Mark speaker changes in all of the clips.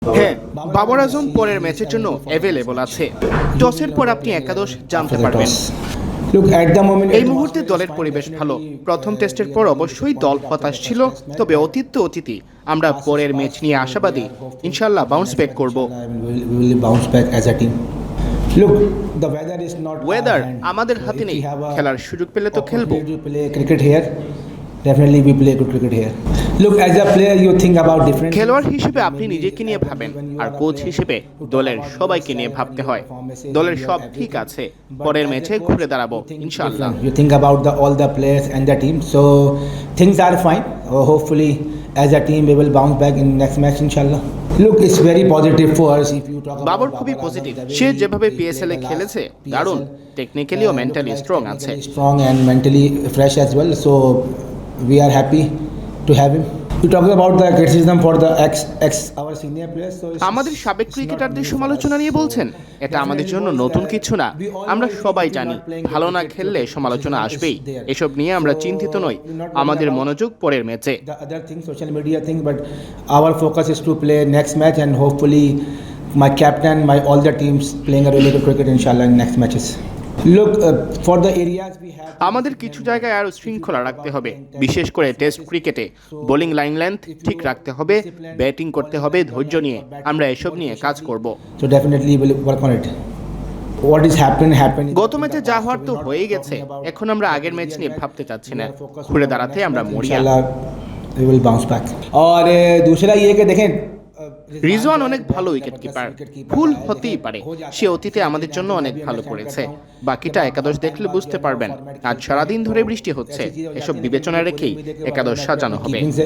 Speaker 1: হ্যাঁ, বাবর আজম পরের ম্যাচের জন্য অ্যাভেলেবল আছে। টসের পর আপনি একাদশ জানতে পারবেন। এই মুহূর্তে দলের পরিবেশ ভালো। প্রথম টেস্টের পর অবশ্যই দল হতাশ ছিল, তবে অতীত তো অতীতই। আমরা পরের ম্যাচ নিয়ে আশাবাদী, ইনশাল্লাহ বাউন্স ব্যাক করব। ওয়েদার আমাদের হাতে নেই, খেলার সুযোগ পেলে তো খেলবো। খেলোয়াড় হিসেবে আপনি নিজেকে নিয়ে ভাবেন, আর কোচ হিসেবে দলের সবাইকে নিয়ে ভাবতে হয়। দলের সব ঠিক আছে, পরের ম্যাচে ঘুরে দাঁড়াবো ইনশাআল্লাহ।
Speaker 2: You think about all the players and the team, so things are fine. Hopefully, as a team, we will bounce back in next match, inshallah. Look, it's very positive for us. If you talk about
Speaker 1: Babur খুবই positive. সে যেভাবে PSL এ খেলেছে দারুণ, technically ও mentally strong আছে।
Speaker 2: strong and mentally fresh as well. So we are happy to have him. You talking about the criticism for the ex our senior players. So
Speaker 1: আমাদের সাবেক ক্রিকেটারদের সমালোচনা নিয়ে বলছেন, এটা আমাদের জন্য নতুন কিছু না। আমরা সবাই জানি ভালো না খেললে সমালোচনা আসবেই। এসব নিয়ে আমরা চিন্তিত নই, আমাদের মনোযোগ পরের ম্যাচে।
Speaker 2: the other thing, social media thing, but our focus is to play next match, and hopefully my captain, all the teams playing a really good cricket, inshallah, in next matches. Look, for the areas we have,
Speaker 1: আমাদের কিছু জায়গায় আরও শৃঙ্খলা রাখতে হবে, বিশেষ করে test ক্রিকেটে। বোলিং লাইন লেন্থ ঠিক রাখতে হবে, ব্যাটিং করতে হবে ধৈর্য নিয়ে। আমরা এসব নিয়ে কাজ করব।
Speaker 2: so definitely we'll work on it. What is happened
Speaker 1: গত ম্যাচে যা হওয়ার তো হয়ে গেছে, এখন আমরা আগের ম্যাচ নিয়ে ভাবতে চাচ্ছি না। ঘুরে দাঁড়াতে আমরা মরিয়া।
Speaker 2: inshallah we will bounce back. और दूसरा ये कि देखें,
Speaker 1: রিজওয়ান অনেক ভালো উইকেট কিপার, ভুল হতেই পারে। সে অতীতে আমাদের জন্য অনেক ভালো করেছে। বাকিটা একাদশ দেখলে বুঝতে পারবেন। আজ সারাদিন ধরে বৃষ্টি হচ্ছে, এসব বিবেচনায় রেখেই একাদশ সাজানো হবে।
Speaker 2: कीपिंग से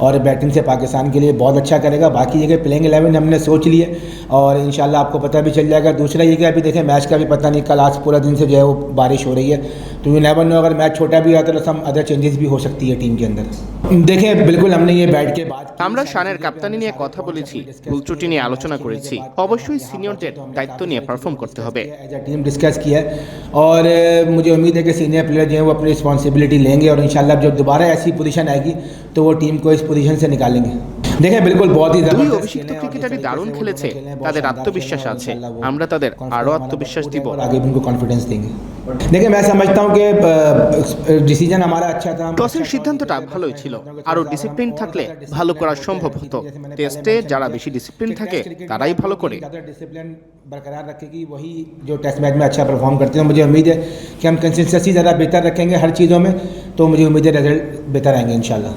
Speaker 2: और बैटिंग से पाकिस्तान के लिए बहुत अच्छा करेगा। बाकी जगह प्लेइंग 11 हमने सोच लिए और इंशाल्लाह आपको पता भी चल जाएगा। दूसरा ये कि अभी देखें मैच का भी पता नहीं, कल आज पूरा दिन से जो है वो बारिश हो रही है, तो यू नेवर नो, अगर मैच छोटा भी आता तो सम अदर चेंजेस भी हो सकती है टीम के अंदर। देखें बिल्कुल हमने ये बैठ के बात
Speaker 1: আমরা শানের কাপ্তানি নিয়ে কথা বলেছি, ভুল ত্রুটি নিয়ে আলোচনা করেছি। অবশ্যই সিনিয়রদের দায়িত্ব নিয়ে পারফর্ম করতে হবে।
Speaker 2: एज अ टीम डिस्कस किया है और मुझे उम्मीद है कि सीनियर प्लेयर जो है वो अपनी रिस्पॉन्सिबिलिटी लेंगे और इंशाल्लाह जब दोबारा ऐसी पोजीशन आएगी तो वो टीम को इस पोजीशन से निकालेंगे। देखें बिल्कुल बहुत ही
Speaker 1: দুই অভিষিক্ত ক্রিকেটারই দারুণ খেলেছে, তাদের আত্মবিশ্বাস আছে। আমরা তাদের আরও আত্মবিশ্বাস দিব।
Speaker 2: आगे भी उनको कॉन्फिडेंस देंगे। देखिए मैं समझता हूँ कि डिसीजन हमारा अच्छा था।
Speaker 1: টসের সিদ্ধান্তটা ভালোই ছিল, আরও ডিসিপ্লিন থাকলে ভালো করা সম্ভব হতো। টেস্টে যারা বেশি ডিসিপ্লিন থাকে তারাই ভালো করে।
Speaker 2: ज़्यादा डिसिप्लिन बरकरार रखेगी वही जो टेस्ट मैच में अच्छा परफॉर्म करते हैं। मुझे उम्मीद है कि हम कंसिस्टेंसी ज़्यादा बेहतर रखेंगे हर चीज़ों में, तो मुझे उम्मीद है रिजल्ट बेहतर आएंगे इंशाल्लाह।